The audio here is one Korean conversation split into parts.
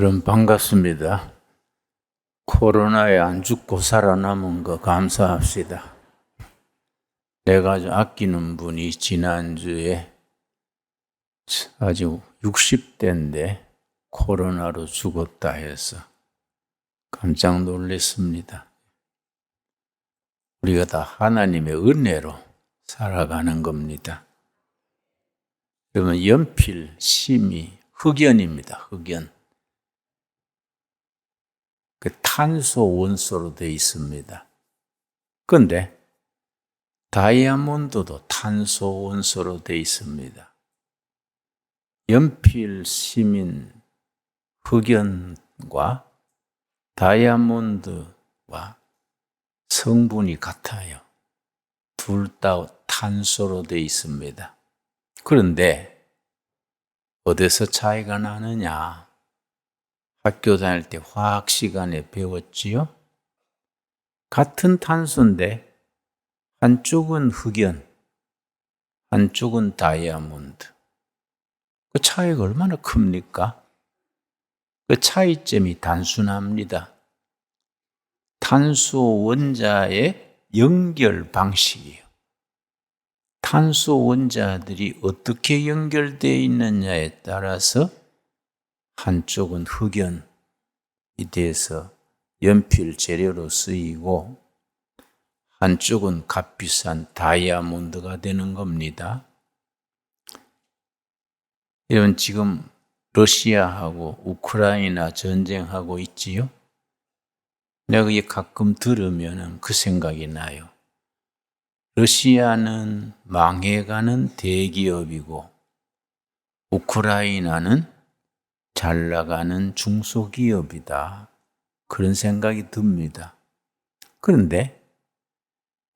여러분 반갑습니다. 코로나에 안 죽고 살아남은 거 감사합시다. 내가 아주 아끼는 분이 지난주에 아주 60대인데 코로나로 죽었다 해서 깜짝 놀랐습니다. 우리가 다 하나님의 은혜로 살아가는 겁니다. 여러분 연필, 심이 흑연입니다. 흑연. 그 탄소 원소로 되어 있습니다. 그런데 다이아몬드도 탄소 원소로 되어 있습니다. 연필, 심인, 흑연과 다이아몬드와 성분이 같아요. 둘 다 탄소로 되어 있습니다. 그런데 어디서 차이가 나느냐? 학교 다닐 때 화학 시간에 배웠지요? 같은 탄소인데 한쪽은 흑연, 한쪽은 다이아몬드. 그 차이가 얼마나 큽니까? 그 차이점이 단순합니다. 탄소 원자의 연결 방식이에요. 탄소 원자들이 어떻게 연결되어 있느냐에 따라서 한쪽은 흑연이 돼서 연필 재료로 쓰이고 한쪽은 값비싼 다이아몬드가 되는 겁니다. 여러분 지금 러시아하고 우크라이나 전쟁하고 있지요? 내가 이게 가끔 들으면 그 생각이 나요. 러시아는 망해가는 대기업이고 우크라이나는 잘 나가는 중소기업이다. 그런 생각이 듭니다. 그런데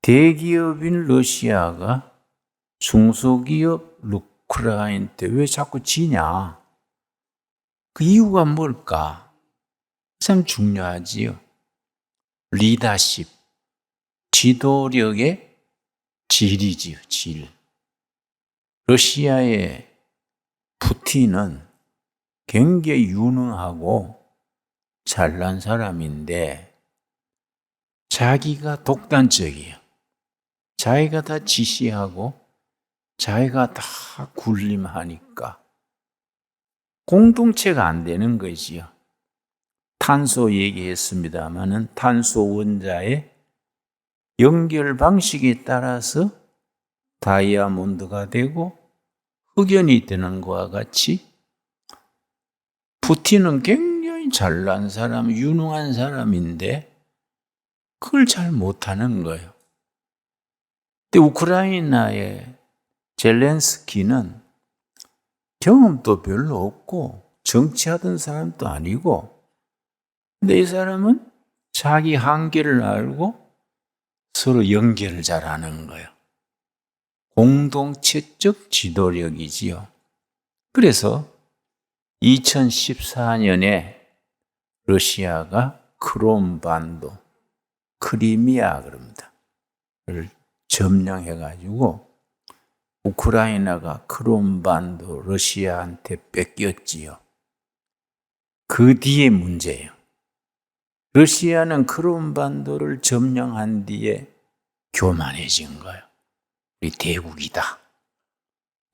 대기업인 러시아가 중소기업 우크라이나한테 왜 자꾸 지냐? 그 이유가 뭘까? 참 중요하지요. 리더십, 지도력의 질이지요, 질. 러시아의 푸틴은 굉장히 유능하고 잘난 사람인데 자기가 독단적이에요. 자기가 다 지시하고 자기가 다 군림하니까 공동체가 안 되는 거지요. 탄소 얘기했습니다마는 탄소 원자의 연결 방식에 따라서 다이아몬드가 되고 흑연이 되는 것과 같이 푸틴은 굉장히 잘난 사람, 유능한 사람인데 그걸 잘 못하는 거예요. 근데 우크라이나의 젤렌스키는 경험도 별로 없고 정치하던 사람도 아니고 근데 이 사람은 자기 한계를 알고 서로 연결을 잘하는 거예요. 공동체적 지도력이지요. 그래서 2014년에 러시아가 크롬반도, 크리미아 그럽니다. 를 점령해가지고 우크라이나가 크롬반도 러시아한테 뺏겼지요. 그 뒤에 문제예요. 러시아는 크롬반도를 점령한 뒤에 교만해진 거예요. 우리 대국이다.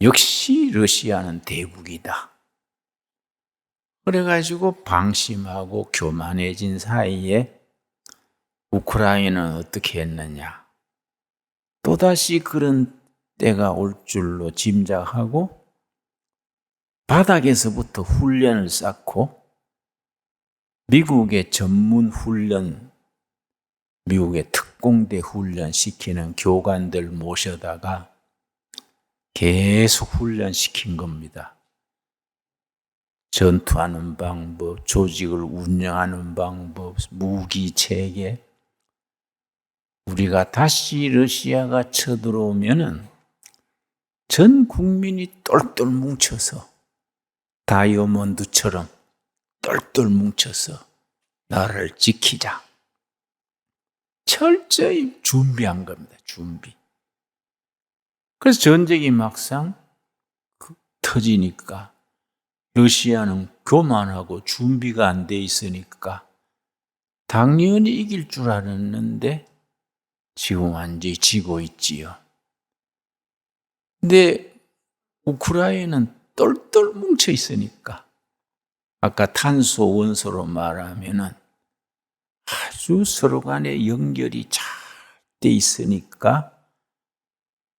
역시 러시아는 대국이다. 그래가지고 방심하고 교만해진 사이에 우크라이나는 어떻게 했느냐. 또다시 그런 때가 올 줄로 짐작하고 바닥에서부터 훈련을 쌓고 미국의 전문 훈련, 미국의 특공대 훈련 시키는 교관들 모셔다가 계속 훈련시킨 겁니다. 전투하는 방법, 조직을 운영하는 방법, 무기 체계. 우리가 다시 러시아가 쳐들어오면은 전 국민이 똘똘 뭉쳐서 다이아몬드처럼 똘똘 뭉쳐서 나라를 지키자. 철저히 준비한 겁니다. 준비. 그래서 전쟁이 막상 터지니까 러시아는 교만하고 준비가 안 돼 있으니까 당연히 이길 줄 알았는데 지금 완전히 지고 있지요. 근데 우크라이나는 똘똘 뭉쳐 있으니까 아까 탄소 원소로 말하면은 아주 서로 간에 연결이 잘 돼 있으니까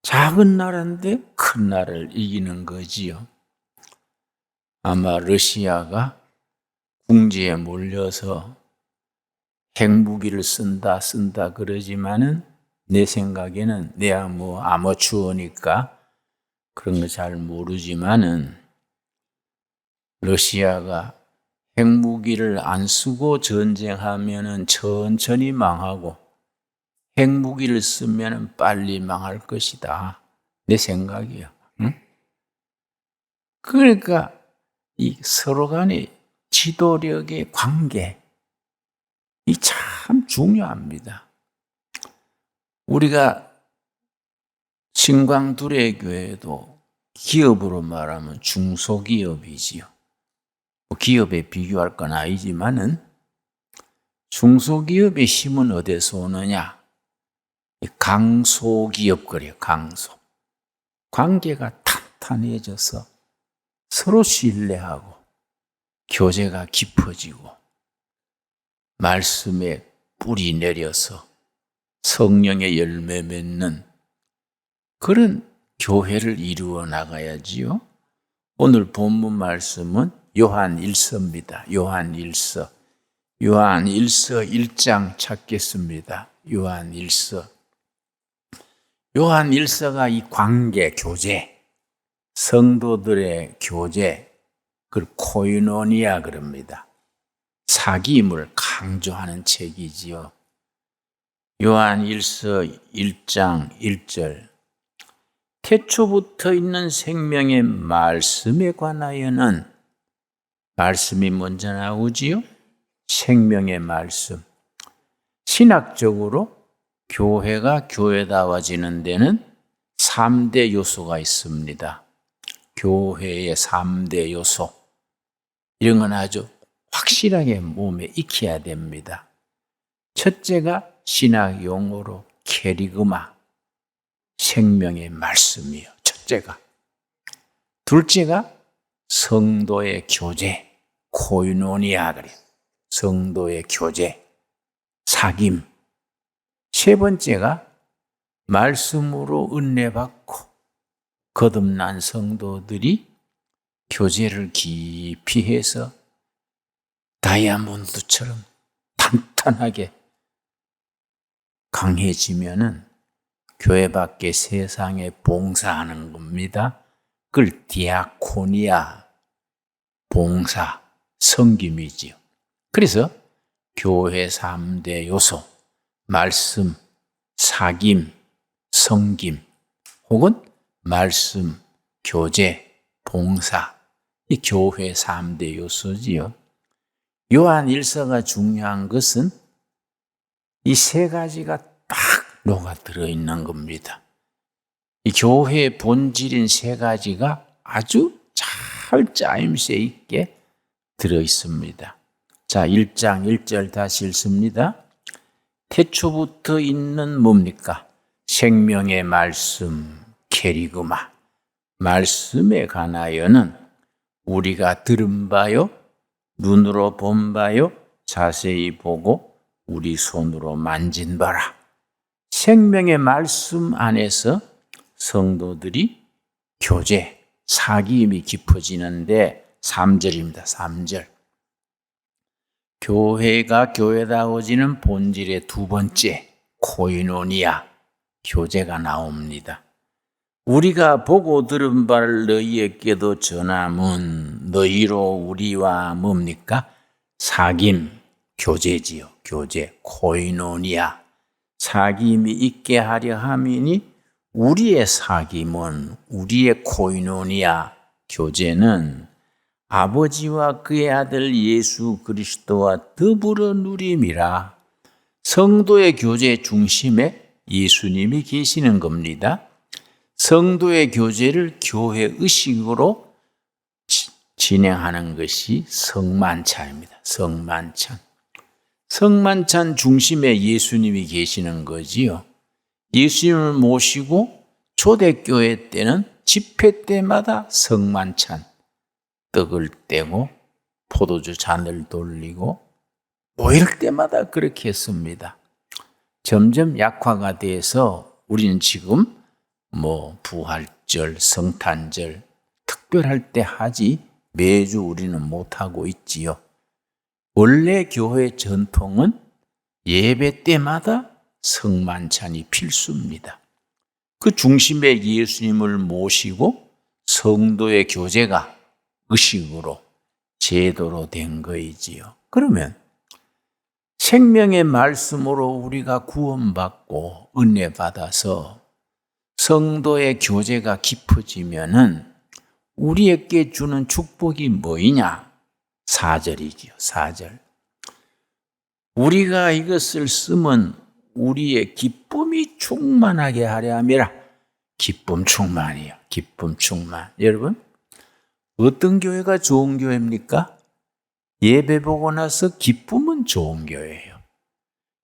작은 나라인데 큰 나라를 이기는 거지요. 아마 러시아가 궁지에 몰려서 핵무기를 쓴다 그러지만은 내 생각에는 내가 뭐 아마추어니까 그런 거 잘 모르지만은 러시아가 핵무기를 안 쓰고 전쟁하면은 천천히 망하고 핵무기를 쓰면은 빨리 망할 것이다. 내 생각이야. 응? 그러니까 이 서로 간의 지도력의 관계 이 참 중요합니다. 우리가 신광두레교회도 기업으로 말하면 중소기업이지요. 기업에 비교할 건 아니지만은 중소기업의 힘은 어디서 오느냐? 강소기업 그래요. 강소. 관계가 탄탄해져서 서로 신뢰하고 교제가 깊어지고 말씀에 뿌리 내려서 성령의 열매 맺는 그런 교회를 이루어 나가야지요. 오늘 본문 말씀은 요한 1서입니다. 요한 1서. 요한 1서 1장 찾겠습니다. 요한 1서. 요한 1서가 이 관계, 교제, 성도들의 교제, 그걸 코이노니아 그럽니다. 사귐을 강조하는 책이지요. 요한 1서 1장 1절. 태초부터 있는 생명의 말씀에 관하여는 말씀이 먼저 나오지요. 생명의 말씀. 신학적으로 교회가 교회다워지는 데는 3대 요소가 있습니다. 교회의 3대 요소. 이런 건 아주 확실하게 몸에 익혀야 됩니다. 첫째가 신학 용어로 캐리그마, 생명의 말씀이요. 첫째가. 둘째가 성도의 교제, 코이노니아 그래요. 성도의 교제, 사귐. 세 번째가 말씀으로 은혜 받고 거듭난 성도들이 교제를 깊이 해서 다이아몬드처럼 탄탄하게 강해지면은 교회 밖에 세상에 봉사하는 겁니다. 그걸 디아코니아, 봉사, 섬김이지요. 그래서 교회 3대 요소, 말씀, 사귐, 섬김, 혹은 말씀, 교제, 봉사, 이 교회 3대 요소지요. 요한 1서가 중요한 것은 이 세 가지가 딱 녹아들어 있는 겁니다. 이 교회의 본질인 세 가지가 아주 잘 짜임새 있게 들어 있습니다. 자, 1장 1절 다시 읽습니다. 태초부터 있는 뭡니까? 생명의 말씀, 캐리그마. 말씀에 관하여는 우리가 들은 바요, 눈으로 본 바요, 자세히 보고 우리 손으로 만진 바라. 생명의 말씀 안에서 성도들이 교제, 사귐이 깊어지는데 3절입니다. 3절. 교회가 교회다워지는 본질의 두 번째, 코이노니아, 교제가 나옵니다. 우리가 보고 들은 바를 너희에게도 전함은 너희로 우리와 뭡니까? 사귐, 교제지요. 교제, 코이노니아. 사귐이 있게 하려 함이니 우리의 사귐은, 우리의 코이노니아, 교제는 아버지와 그의 아들 예수 그리스도와 더불어 누림이라. 성도의 교제 중심에 예수님이 계시는 겁니다. 성도의 교제를 교회 의식으로 진행하는 것이 성만찬입니다. 성만찬. 성만찬 중심에 예수님이 계시는 거지요. 예수님을 모시고 초대교회 때는 집회 때마다 성만찬, 떡을 떼고 포도주 잔을 돌리고 모일 때마다 그렇게 했습니다. 점점 약화가 돼서 우리는 지금 부활절, 성탄절, 특별할 때 하지 매주 우리는 못하고 있지요. 원래 교회 전통은 예배 때마다 성만찬이 필수입니다. 그 중심에 예수님을 모시고 성도의 교제가 의식으로 제도로 된 거이지요. 그러면 생명의 말씀으로 우리가 구원받고 은혜 받아서 성도의 교제가 깊어지면은 우리에게 주는 축복이 뭐이냐? 4절이지요. 4절. 우리가 이것을 쓰면 우리의 기쁨이 충만하게 하려 함이라. 기쁨 충만이요. 기쁨 충만. 여러분, 어떤 교회가 좋은 교회입니까? 예배 보고 나서 기쁨은 좋은 교회예요.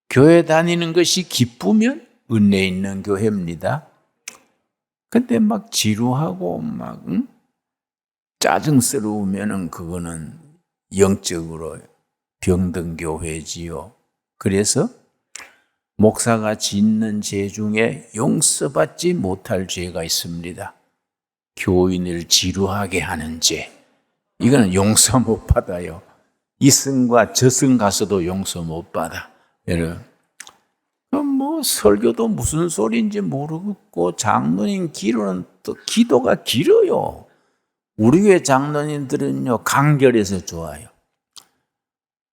교회 다니는 것이 기쁘면 은혜 있는 교회입니다. 근데 막 지루하고 짜증스러우면은 그거는 영적으로 병든 교회지요. 그래서 목사가 짓는 죄 중에 용서받지 못할 죄가 있습니다. 교인을 지루하게 하는 죄. 이거는 용서 못 받아요. 이승과 저승 가서도 용서 못 받아. 여러분, 설교도 무슨 소리인지 모르겠고 장로님 기도는 또 기도가 길어요. 우리 교회 장로님들은요 간결해서 좋아요.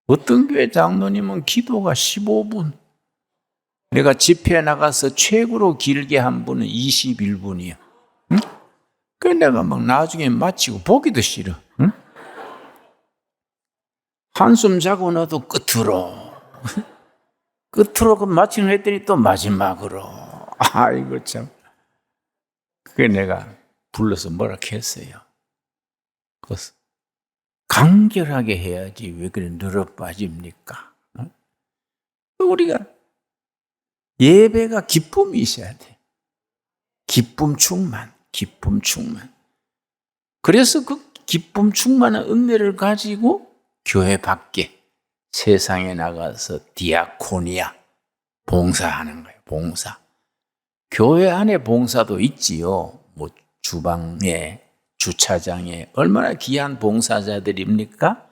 어떤 교회 장로님은 기도가 15분. 내가 집회 나가서 최고로 길게 한 분은 21분이야. 응? 그래 내가 막 나중에 마치고 보기도 싫어. 응? 한숨 자고 나도 끝으로 그 마치는 했더니 또 마지막으로. 아이고 참. 그게 내가 불러서 뭐라 했어요. 그래서 간결하게 해야지 왜 그래 늘어 빠집니까? 응? 우리가 예배가 기쁨이 있어야 돼. 기쁨 충만, 기쁨 충만. 그래서 그 기쁨 충만한 은혜를 가지고 교회 밖에 세상에 나가서 디아코니아, 봉사하는 거예요. 봉사. 교회 안에 봉사도 있지요. 주방에, 주차장에 얼마나 귀한 봉사자들입니까?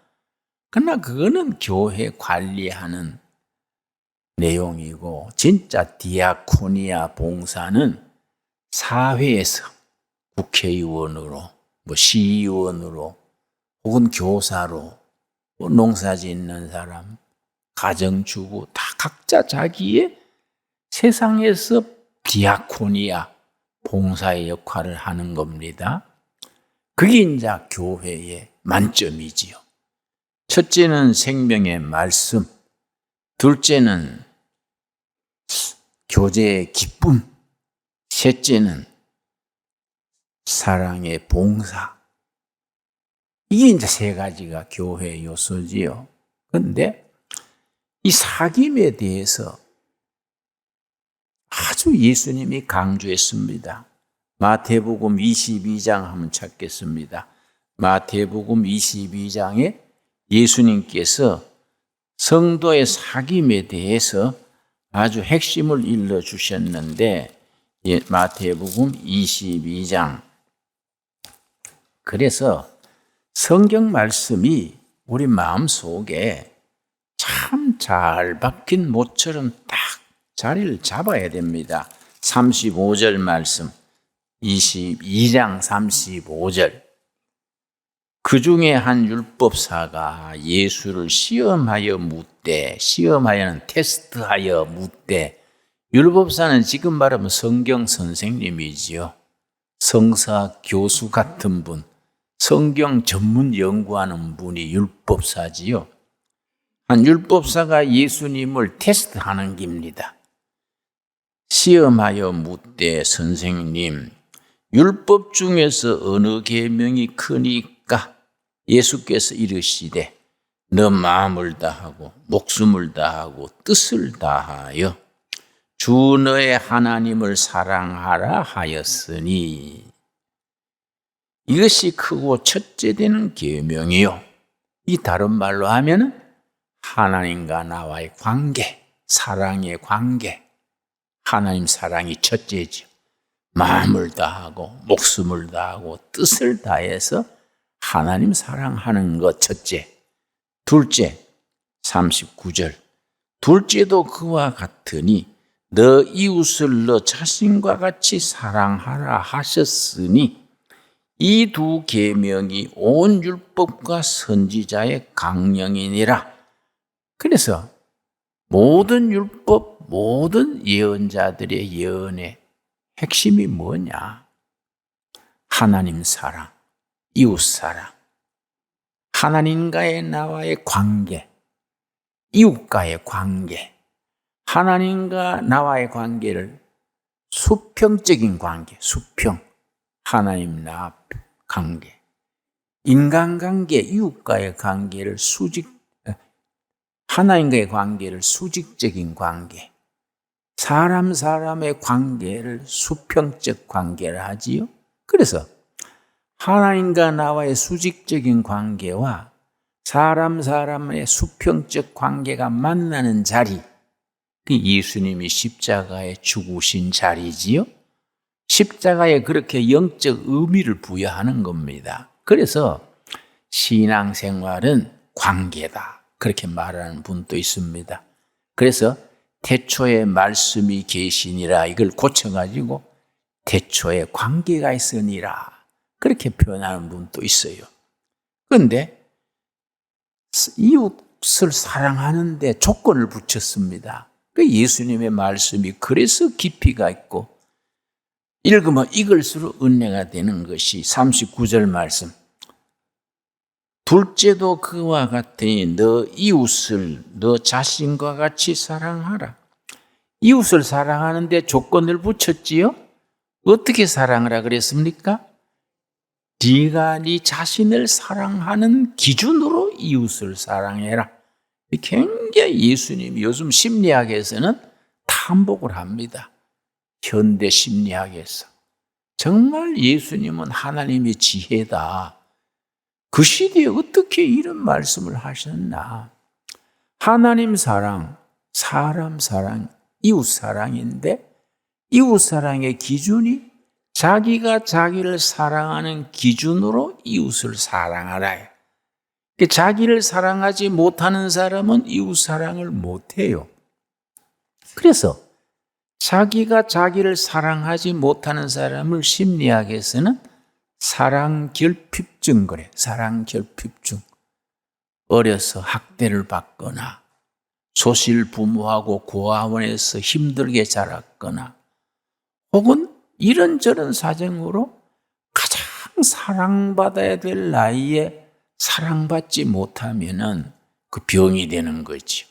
그러나 그거는 교회 관리하는 내용이고 진짜 디아코니아 봉사는 사회에서 국회의원으로, 시의원으로 혹은 교사로 농사 짓는 사람, 가정주부 다 각자 자기의 세상에서 디아코니아 봉사의 역할을 하는 겁니다. 그게 이제 교회의 만점이지요. 첫째는 생명의 말씀, 둘째는 교제의 기쁨, 셋째는 사랑의 봉사. 이게 이제 세 가지가 교회의 요소지요. 그런데 이 사귐에 대해서 아주 예수님이 강조했습니다. 마태복음 22장 한번 찾겠습니다. 마태복음 22장에 예수님께서 성도의 사귐에 대해서 아주 핵심을 일러주셨는데 마태복음 22장. 그래서 성경 말씀이 우리 마음속에 참 잘 박힌 못처럼 딱 자리를 잡아야 됩니다. 35절 말씀, 22장 35절. 그 중에 한 율법사가 예수를 시험하여 묻되, 시험하여는 테스트하여 묻되, 율법사는 지금 말하면 성경 선생님이지요. 성사 교수 같은 분, 성경 전문 연구하는 분이 율법사지요. 한 율법사가 예수님을 테스트하는 겁니다. 시험하여 묻되 선생님, 율법 중에서 어느 계명이 크니까? 예수께서 이르시되 너 마음을 다하고 목숨을 다하고 뜻을 다하여 주 너의 하나님을 사랑하라 하였으니 이것이 크고 첫째 되는 계명이요. 이 다른 말로 하면은 하나님과 나와의 관계, 사랑의 관계, 하나님 사랑이 첫째죠. 마음을 다하고 목숨을 다하고 뜻을 다해서 하나님 사랑하는 것 첫째. 둘째, 39절. 둘째도 그와 같으니 너 이웃을 너 자신과 같이 사랑하라 하셨으니 이 두 계명이 온 율법과 선지자의 강령이니라. 그래서 모든 율법, 모든 예언자들의 예언의 핵심이 뭐냐? 하나님 사랑, 이웃 사랑, 하나님과의 나와의 관계, 이웃과의 관계, 하나님과 나와의 관계를 수평적인 관계, 수평, 하나님 나 관계, 인간관계, 이웃과의 관계를 하나님과의 관계를 수직적인 관계, 사람의 관계를 수평적 관계를 하지요. 그래서 하나님과 나와의 수직적인 관계와 사람의 수평적 관계가 만나는 자리, 그 예수님이 십자가에 죽으신 자리지요. 십자가에 그렇게 영적 의미를 부여하는 겁니다. 그래서 신앙생활은 관계다, 그렇게 말하는 분도 있습니다. 그래서 태초에 말씀이 계시니라 이걸 고쳐가지고 태초에 관계가 있으니라 그렇게 표현하는 분도 있어요. 그런데 이웃을 사랑하는데 조건을 붙였습니다. 그 예수님의 말씀이 그래서 깊이가 있고 읽으면 읽을수록 은혜가 되는 것이 39절 말씀. 둘째도 그와 같으니 너 이웃을 너 자신과 같이 사랑하라. 이웃을 사랑하는데 조건을 붙였지요? 어떻게 사랑하라 그랬습니까? 네가 네 자신을 사랑하는 기준으로 이웃을 사랑해라. 굉장히 예수님이 요즘 심리학에서는 탐복을 합니다. 현대 심리학에서. 정말 예수님은 하나님의 지혜다. 그 시대에 어떻게 이런 말씀을 하셨나? 하나님 사랑, 사람 사랑, 이웃 사랑인데 이웃 사랑의 기준이 자기가 자기를 사랑하는 기준으로 이웃을 사랑하라. 자기를 사랑하지 못하는 사람은 이웃 사랑을 못해요. 그래서 자기가 자기를 사랑하지 못하는 사람을 심리학에서는 사랑결핍증 그래. 사랑결핍증. 어려서 학대를 받거나 소실 부모하고 고아원에서 힘들게 자랐거나 혹은 이런저런 사정으로 가장 사랑받아야 될 나이에 사랑받지 못하면은 그 병이 되는 거죠.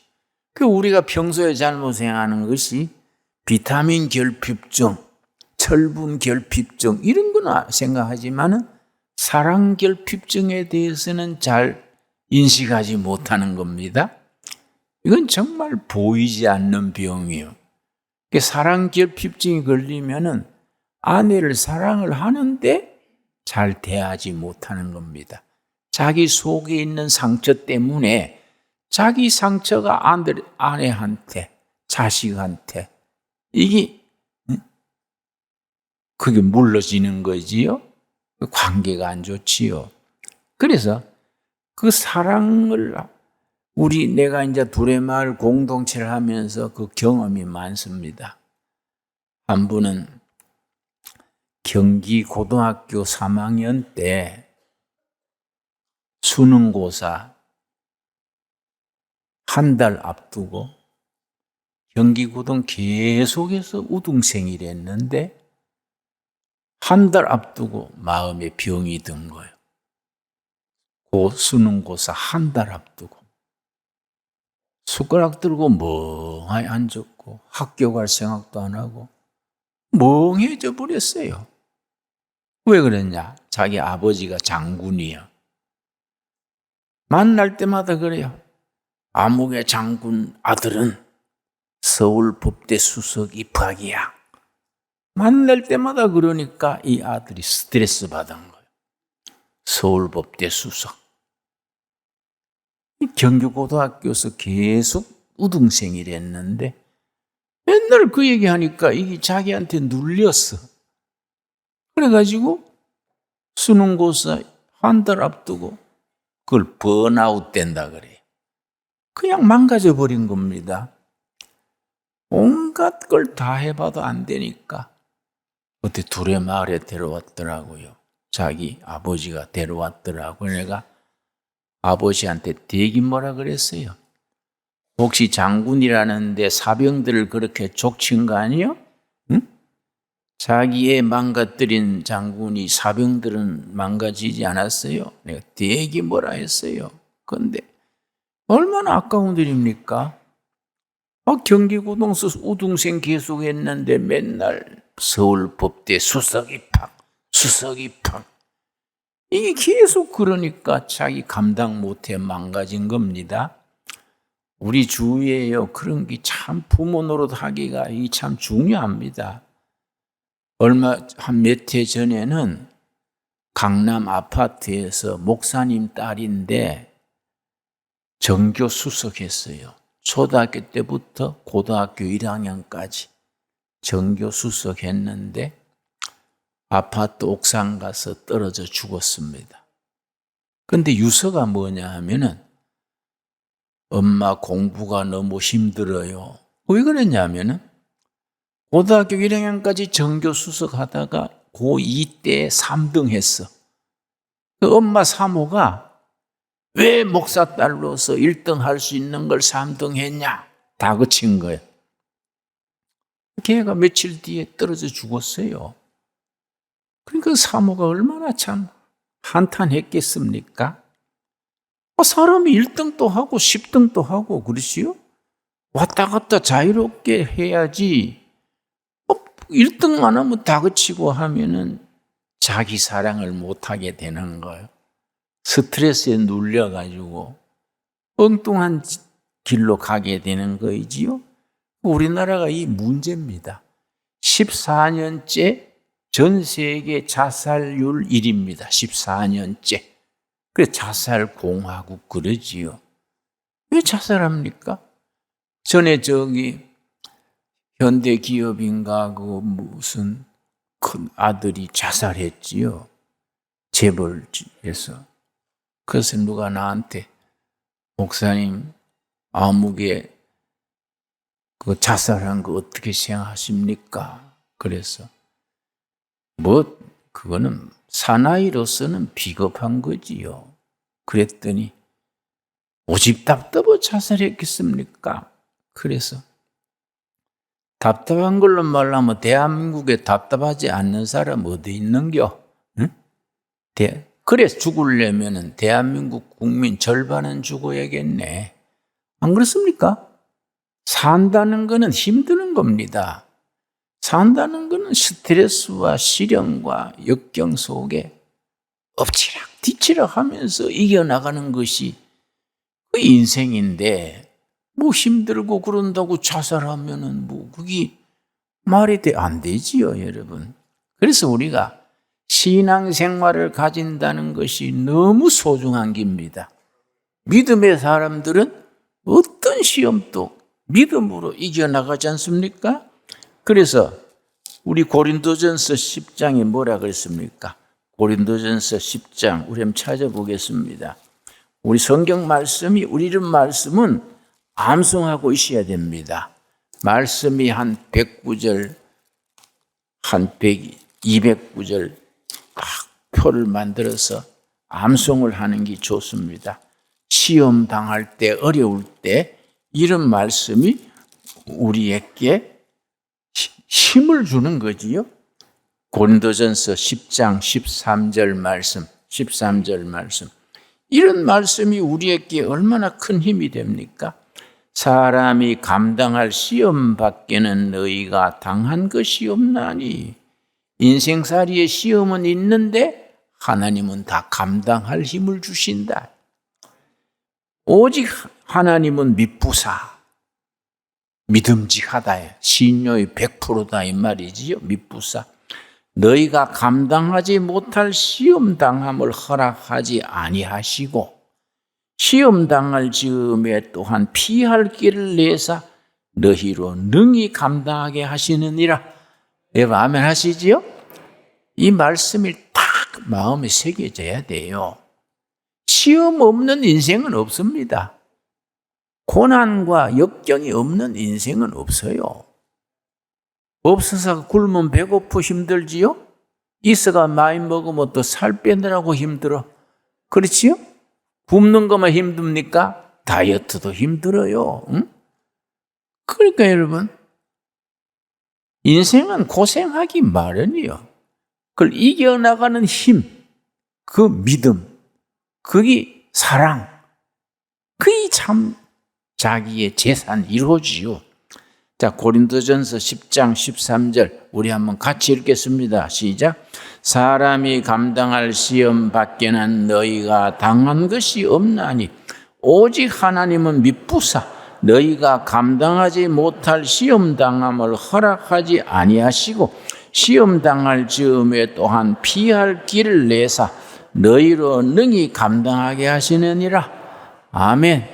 그 우리가 평소에 잘못 생각하는 것이 비타민 결핍증, 철분 결핍증 이런 거나 생각하지만은 사랑 결핍증에 대해서는 잘 인식하지 못하는 겁니다. 이건 정말 보이지 않는 병이에요. 사랑 결핍증이 걸리면은 아내를 사랑을 하는데 잘 대하지 못하는 겁니다. 자기 속에 있는 상처 때문에 자기 상처가 아내한테, 자식한테 그게 물러지는 거지요. 관계가 안 좋지요. 그래서 그 사랑을 내가 이제 두레마을 공동체를 하면서 그 경험이 많습니다. 한 분은 경기 고등학교 3학년 때 수능고사 한 달 앞두고 경기고등 계속해서 우등생이랬는데 한 달 앞두고 마음에 병이 든 거예요. 수능고사 한 달 앞두고 숟가락 들고 멍하니 앉았고 학교 갈 생각도 안 하고 멍해져 버렸어요. 왜 그랬냐? 자기 아버지가 장군이야. 만날 때마다 그래요. 아무개 장군 아들은 서울법대 수석 입학이야. 만날 때마다 그러니까 이 아들이 스트레스 받은 거예요. 서울법대 수석. 경기고등학교에서 계속 우등생이랬는데 맨날 그 얘기하니까 이게 자기한테 눌렸어. 그래가지고 수능고사 한 달 앞두고 그걸 번아웃 된다 그래요. 그냥 망가져버린 겁니다. 온갖 걸 다 해봐도 안 되니까 그때 두레마을에 데려왔더라고요. 자기 아버지가 데려왔더라고요. 내가 아버지한테 되긴 뭐라 그랬어요. 혹시 장군이라는데 사병들을 그렇게 족친 거 아니에요? 응? 자기의 망가뜨린 장군이 사병들은 망가지지 않았어요. 내가 되게 뭐라 했어요. 그런데 얼마나 아까운 일입니까? 경기고등서 우등생 계속 했는데 맨날 서울법대 수석 입학. 이게 계속 그러니까 자기 감당 못해 망가진 겁니다. 우리 주위에요 그런 게 참 부모 노릇하기가 이게 참 중요합니다. 한 몇 해 전에는 강남 아파트에서 목사님 딸인데 전교 수석했어요. 초등학교 때부터 고등학교 1학년까지 전교 수석했는데 아파트 옥상 가서 떨어져 죽었습니다. 그런데 유서가 뭐냐 하면은 엄마 공부가 너무 힘들어요. 왜 그랬냐면은 고등학교 1학년까지 전교 수석하다가 고2 때 3등 했어. 그 엄마 사모가 왜 목사 딸로서 1등 할 수 있는 걸 3등 했냐? 다그친 거예요. 걔가 며칠 뒤에 떨어져 죽었어요. 그러니까 사모가 얼마나 참 한탄했겠습니까? 사람이 1등도 하고 10등도 하고 그러시요? 왔다 갔다 자유롭게 해야지 1등만 하면 다그치고 하면은 자기 사랑을 못하게 되는 거예요. 스트레스에 눌려가지고 엉뚱한 길로 가게 되는 거이지요. 우리나라가 이 문제입니다. 14년째 전 세계 자살률 1위입니다. 14년째. 그래서 자살공화국 그러지요. 왜 자살합니까? 전에 현대기업인가 그 무슨 큰 아들이 자살했지요. 재벌에서. 그래서 누가 나한테 목사님 아무개 그 자살한 거 어떻게 생각하십니까? 그래서 그거는 사나이로서는 비겁한 거지요. 그랬더니 오직 답답해 자살했겠습니까? 그래서 답답한 걸로 말하면 대한민국에 답답하지 않는 사람 어디 있는겨? 응? 그래서 죽으려면 대한민국 국민 절반은 죽어야겠네. 안 그렇습니까? 산다는 거는 힘드는 겁니다. 산다는 거는 스트레스와 시련과 역경 속에 엎치락 뒤치락 하면서 이겨나가는 것이 그 인생인데 힘들고 그런다고 자살하면은 그게 말이 안 되지요, 여러분. 그래서 우리가 신앙생활을 가진다는 것이 너무 소중한 겁니다. 믿음의 사람들은 어떤 시험도 믿음으로 이겨나가지 않습니까? 그래서 우리 고린도전서 10장에 뭐라 그랬습니까? 고린도전서 10장 우리 한번 찾아보겠습니다. 우리 성경 말씀이 우리 말씀은 암송하고 있어야 됩니다. 말씀이 한 109절, 한 200구절 딱 표를 만들어서 암송을 하는 게 좋습니다. 시험 당할 때, 어려울 때 이런 말씀이 우리에게 힘을 주는 거지요. 고린도전서 10장 13절 말씀. 이런 말씀이 우리에게 얼마나 큰 힘이 됩니까? 사람이 감당할 시험 밖에는 너희가 당한 것이 없나니. 인생살이의 시험은 있는데 하나님은 다 감당할 힘을 주신다. 오직 하나님은 미쁘사. 믿음직하다. 신료의 100%다 이 말이지요. 미쁘사. 너희가 감당하지 못할 시험 당함을 허락하지 아니하시고 시험 당할 즈음에 또한 피할 길을 내사 너희로 능히 감당하게 하시느니라. 여러분 아멘 하시지요? 이 말씀이 딱 마음에 새겨져야 돼요. 시험 없는 인생은 없습니다. 고난과 역경이 없는 인생은 없어요. 없어서 굶으면 배고프 힘들지요? 있어가 많이 먹으면 또 살 빼느라고 힘들어. 그렇지요? 굶는 것만 힘듭니까? 다이어트도 힘들어요. 응? 그러니까 여러분, 인생은 고생하기 마련이요. 그걸 이겨나가는 힘, 그 믿음, 그게 사랑, 그게 참 자기의 재산 1호지요. 자, 고린도전서 10장 13절 우리 한번 같이 읽겠습니다. 시작. 사람이 감당할 시험 밖에는 너희가 당한 것이 없나니 오직 하나님은 미쁘사 너희가 감당하지 못할 시험 당함을 허락하지 아니하시고 시험 당할 즈음에 또한 피할 길을 내사 너희로 능히 감당하게 하시느니라. 아멘.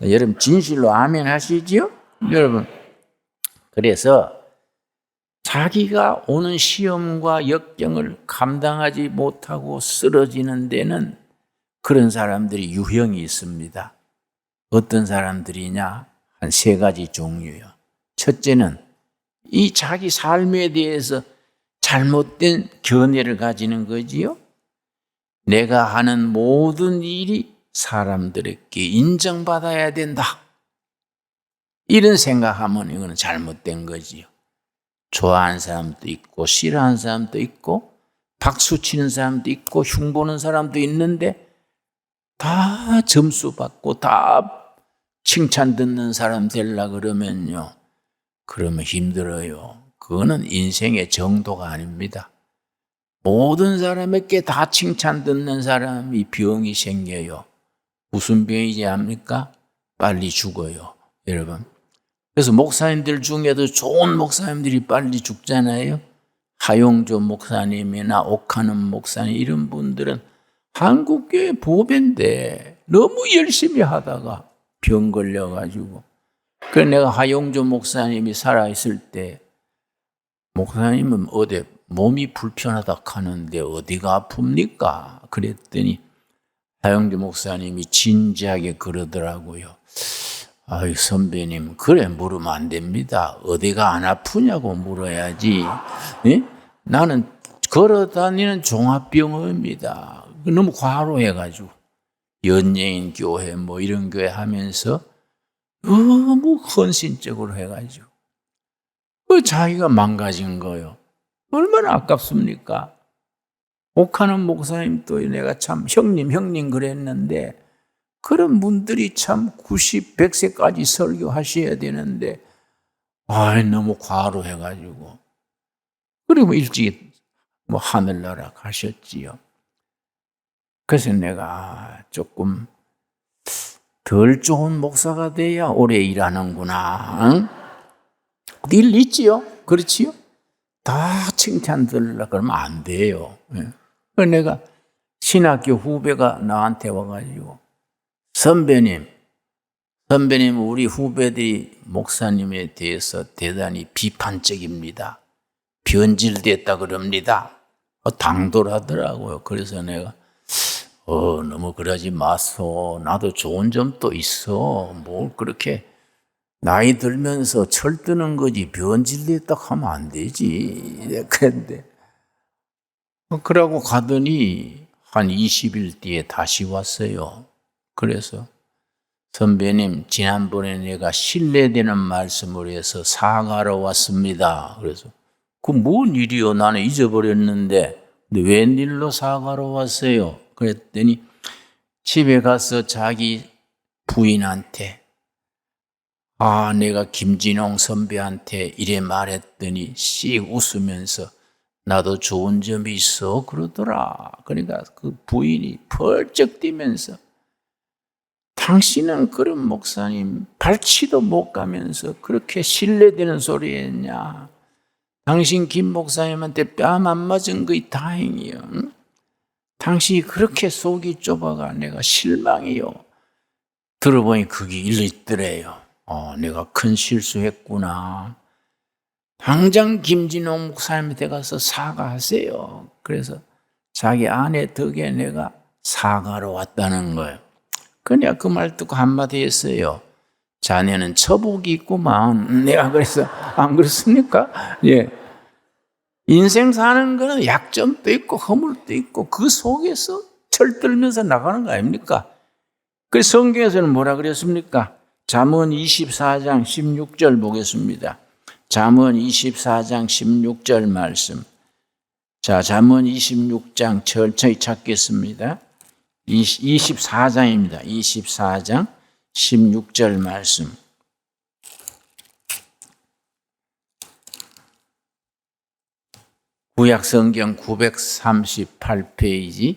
여러분 진실로 아멘 하시지요? 여러분 그래서 자기가 오는 시험과 역경을 감당하지 못하고 쓰러지는 데는 그런 사람들이 유형이 있습니다. 어떤 사람들이냐? 한 3가지 종류요. 첫째는 이 자기 삶에 대해서 잘못된 견해를 가지는 거지요. 내가 하는 모든 일이 사람들에게 인정받아야 된다. 이런 생각하면 이거는 잘못된 거지요. 좋아하는 사람도 있고 싫어하는 사람도 있고 박수 치는 사람도 있고 흉보는 사람도 있는데 다 점수 받고 다 칭찬 듣는 사람 되려고 그러면요. 그러면 힘들어요. 그거는 인생의 정도가 아닙니다. 모든 사람에게 다 칭찬 듣는 사람이 병이 생겨요. 무슨 병이지 압니까? 빨리 죽어요. 여러분. 그래서 목사님들 중에도 좋은 목사님들이 빨리 죽잖아요. 하용조 목사님이나 옥하는 목사님 이런 분들은 한국교회 보배인데 너무 열심히 하다가 병 걸려가지고 그래서 내가 하용조 목사님이 살아있을 때 목사님은 어디 몸이 불편하다 하는데 어디가 아픕니까? 그랬더니 하용조 목사님이 진지하게 그러더라고요. 아이 선배님 그래 물으면 안 됩니다. 어디가 안 아프냐고 물어야지. 네? 나는 걸어다니는 종합병원입니다. 너무 과로해가지고 연예인 교회 뭐 이런 교회 하면서 너무 헌신적으로 해가지고 자기가 망가진 거예요. 얼마나 아깝습니까? 옥하는 목사님도 내가 참 형님 그랬는데 그런 분들이 참 90, 100세까지 설교하셔야 되는데 너무 과로해가지고 그리고 일찍 뭐 하늘나라 가셨지요. 그래서 내가 조금 덜 좋은 목사가 돼야 오래 일하는구나. 응? 일 있지요? 그렇지요? 다 칭찬 들으려고 그러면 안 돼요. 그래서 내가 신학교 후배가 나한테 와가지고 선배님 우리 후배들이 목사님에 대해서 대단히 비판적입니다. 변질됐다 그럽니다. 당돌하더라고요. 그래서 내가 너무 그러지 마소. 나도 좋은 점도 있어. 뭘 그렇게 나이 들면서 철드는 거지 변질됐다 하면 안 되지. 그런데 그러고 가더니 한 20일 뒤에 다시 왔어요. 그래서 선배님 지난번에 내가 신뢰되는 말씀을 해서 사과하러 왔습니다. 그래서 그 뭔 일이요? 나는 잊어버렸는데 근데 웬일로 사과하러 왔어요? 그랬더니 집에 가서 자기 부인한테 내가 김진홍 선배한테 이래 말했더니 씩 웃으면서 나도 좋은 점이 있어 그러더라. 그러니까 그 부인이 펄쩍 뛰면서 다 당신은 그런 목사님 발치도 못 가면서 그렇게 신뢰되는 소리 했냐. 당신 김 목사님한테 뺨 안 맞은 거이 다행이요. 응? 당신이 그렇게 속이 좁아가 내가 실망이요. 들어보니 그게 일리더래요. 내가 큰 실수했구나. 당장 김진호 목사님한테 가서 사과하세요. 그래서 자기 아내 덕에 내가 사과로 왔다는 거예요. 그냥 그 말 듣고 한마디 했어요. 자네는 처복이 있구만. 내가 그래서 안 그렇습니까? 예. 인생 사는 거는 약점도 있고 허물도 있고 그 속에서 철들면서 나가는 거 아닙니까? 그래서 성경에서는 뭐라 그랬습니까? 잠언 24장 16절 보겠습니다. 잠언 24장 16절 말씀. 자, 잠언 26장 천천히 찾겠습니다. 24장입니다. 24장 16절 말씀. 구약성경 938페이지.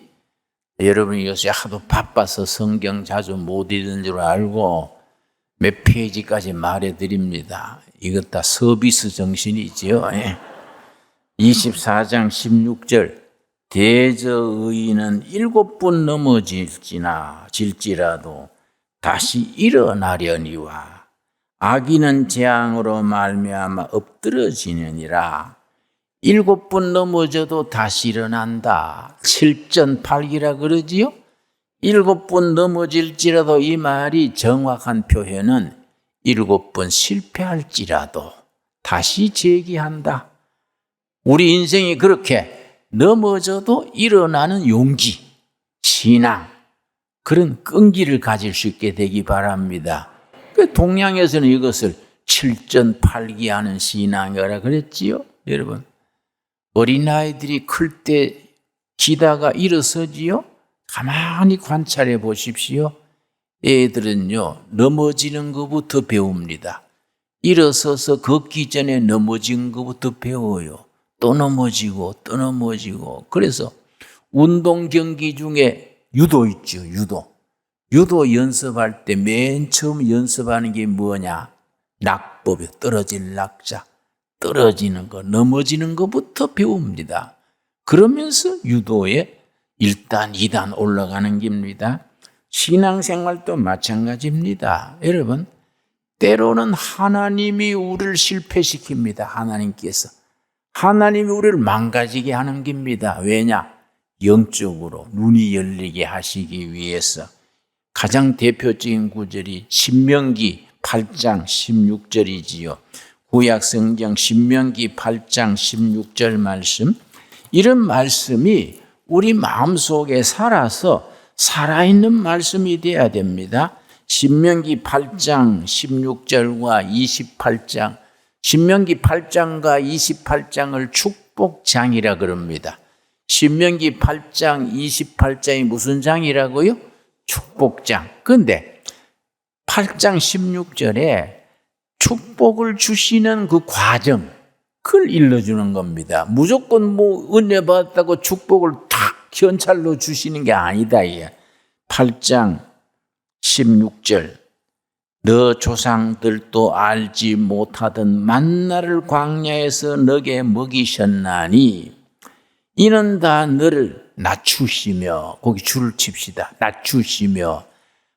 여러분이 요새 하도 바빠서 성경 자주 못 읽는 줄 알고 몇 페이지까지 말해드립니다. 이것 다 서비스 정신이지요. 24장 16절. 대저의인은 7번 넘어질지라도 다시 일어나려니와 악인은 재앙으로 말미암아 엎드러지느니라. 7번 넘어져도 다시 일어난다. 7전8기라 그러지요? 7번 넘어질지라도 이 말이 정확한 표현은 7번 실패할지라도 다시 재기한다. 우리 인생이 그렇게 넘어져도 일어나는 용기, 신앙, 그런 끈기를 가질 수 있게 되기 바랍니다. 동양에서는 이것을 7전8기 하는 신앙이라 그랬지요, 여러분. 어린아이들이 클 때 기다가 일어서지요? 가만히 관찰해 보십시오. 애들은요, 넘어지는 것부터 배웁니다. 일어서서 걷기 전에 넘어진 것부터 배워요. 또 넘어지고 또 넘어지고. 그래서 운동 경기 중에 유도 있죠, 유도. 유도 연습할 때 맨 처음 연습하는 게 뭐냐? 낙법이요. 떨어질 낙자. 떨어지는 거, 넘어지는 것부터 배웁니다. 그러면서 유도에 1단, 2단 올라가는 겁니다. 신앙생활도 마찬가지입니다. 여러분, 때로는 하나님이 우리를 실패시킵니다. 하나님이 우리를 망가지게 하는 겁니다. 왜냐? 영적으로 눈이 열리게 하시기 위해서. 가장 대표적인 구절이 신명기 8장 16절이지요. 구약성경 신명기 8장 16절 말씀. 이런 말씀이 우리 마음속에 살아서 살아있는 말씀이 되어야 됩니다. 신명기 8장 16절과 28장, 신명기 8장과 28장을 축복장이라 그럽니다. 신명기 8장 28장이 무슨 장이라고요? 축복장. 그런데 8장 16절에 축복을 주시는 그 과정, 그걸 일러주는 겁니다. 무조건 은혜 받았다고 축복을 탁 현찰로 주시는 게 아니다. 8장 16절. 너 조상들도 알지 못하던 만나를 광야에서 너게 먹이셨나니 이는 다 너를 낮추시며, 거기 줄을 칩시다. 낮추시며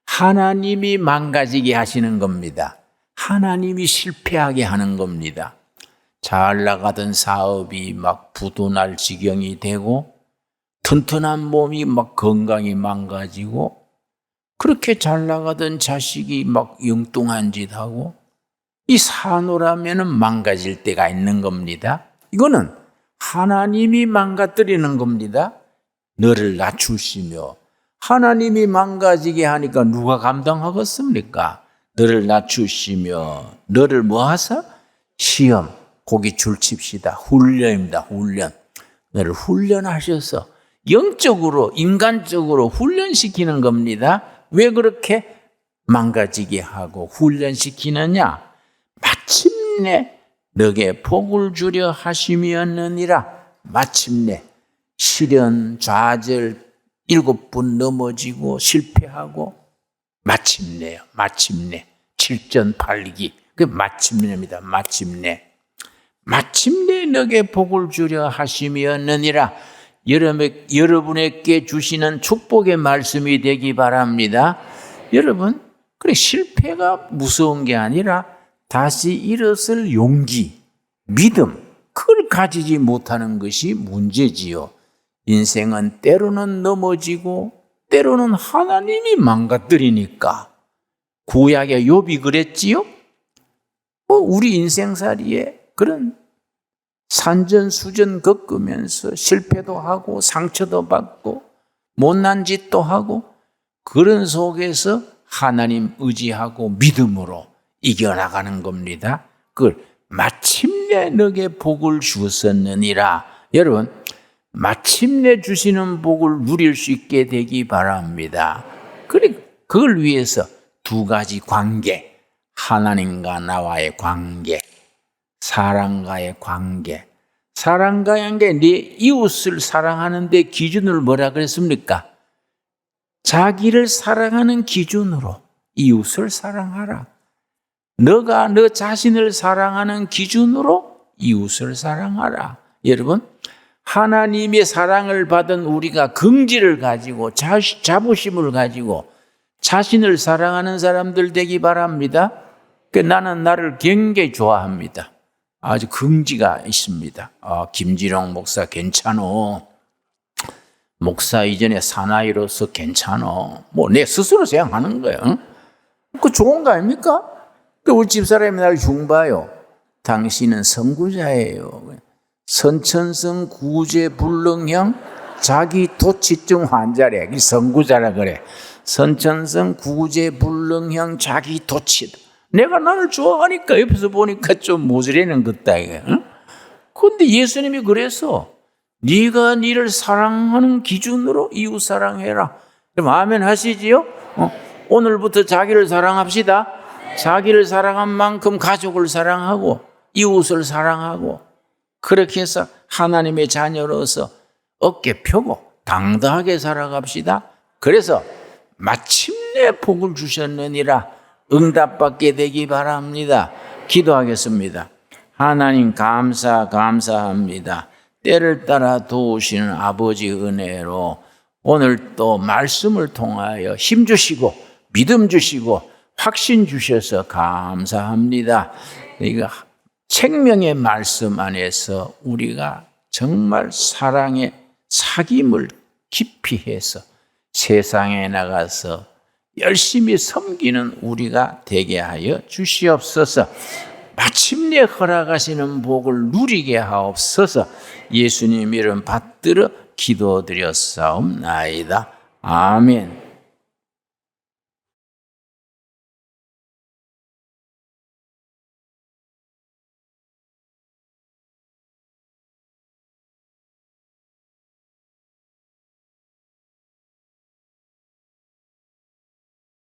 하나님이 망가지게 하시는 겁니다. 하나님이 실패하게 하는 겁니다. 잘 나가던 사업이 막 부도날 지경이 되고 튼튼한 몸이 막 건강이 망가지고 그렇게 잘 나가던 자식이 막 엉뚱한 짓 하고 이 사노라면은 망가질 때가 있는 겁니다. 이거는 하나님이 망가뜨리는 겁니다. 너를 낮추시며 하나님이 망가지게 하니까 누가 감당하겠습니까? 너를 낮추시며 너를 뭐 하사? 시험, 거기 줄 칩시다. 훈련입니다. 훈련. 너를 훈련하셔서 영적으로 인간적으로 훈련시키는 겁니다. 왜 그렇게 망가지게 하고 훈련시키느냐? 마침내 너게 복을 주려 하심이었느니라. 마침내 시련, 좌절, 7번 넘어지고 실패하고 마침내요. 마침내. 7전 8기. 그 마침내입니다. 마침내. 마침내 너게 복을 주려 하심이었느니라. 여러분에게 주시는 축복의 말씀이 되기 바랍니다. 여러분, 그래 실패가 무서운 게 아니라 다시 일어설 용기, 믿음, 그걸 가지지 못하는 것이 문제지요. 인생은 때로는 넘어지고 때로는 하나님이 망가뜨리니까. 구약의 욥이 그랬지요. 우리 인생살이에 그런 산전수전 겪으면서 실패도 하고 상처도 받고 못난 짓도 하고 그런 속에서 하나님 의지하고 믿음으로 이겨나가는 겁니다. 그걸 마침내 너게 복을 주었느니라. 여러분, 마침내 주시는 복을 누릴 수 있게 되기 바랍니다. 그걸 위해서 두 가지 관계, 하나님과 나와의 관계, 사랑과의 관계. 사랑과의 관계, 네 이웃을 사랑하는 데 기준을 뭐라 그랬습니까? 자기를 사랑하는 기준으로 이웃을 사랑하라. 너가 너 자신을 사랑하는 기준으로 이웃을 사랑하라. 여러분, 하나님의 사랑을 받은 우리가 긍지를 가지고 자부심을 가지고 자신을 사랑하는 사람들 되기 바랍니다. 나는 나를 굉장히 좋아합니다. 아주 긍지가 있습니다. 김지롱 목사 괜찮어. 목사 이전에 사나이로서 괜찮어. 내 스스로 생각하는 거예요. 그 좋은 거 아닙니까? 우리 집사람이 날 흉봐요. 당신은 선구자예요. 선천성 구제 불능형 자기 도취증 환자래. 선구자라 그래. 선천성 구제 불능형 자기 도취. 내가 나를 좋아하니까 옆에서 보니까 좀 모자라는 것다. 그런데 예수님이 그래서 네가 네를 사랑하는 기준으로 이웃 사랑해라. 그럼 아멘 하시지요? 오늘부터 자기를 사랑합시다. 자기를 사랑한 만큼 가족을 사랑하고 이웃을 사랑하고 그렇게 해서 하나님의 자녀로서 어깨 펴고 당당하게 살아갑시다. 그래서 마침내 복을 주셨느니라 응답받게 되기 바랍니다. 기도하겠습니다. 하나님 감사합니다. 때를 따라 도우시는 아버지 은혜로 오늘 또 말씀을 통하여 힘 주시고 믿음 주시고 확신 주셔서 감사합니다. 이거 생명의 말씀 안에서 우리가 정말 사랑의 사귐을 깊이 해서 세상에 나가서 열심히 섬기는 우리가 되게 하여 주시옵소서. 마침내 허락하시는 복을 누리게 하옵소서. 예수님 이름 받들어 기도드렸사옵나이다. 아멘.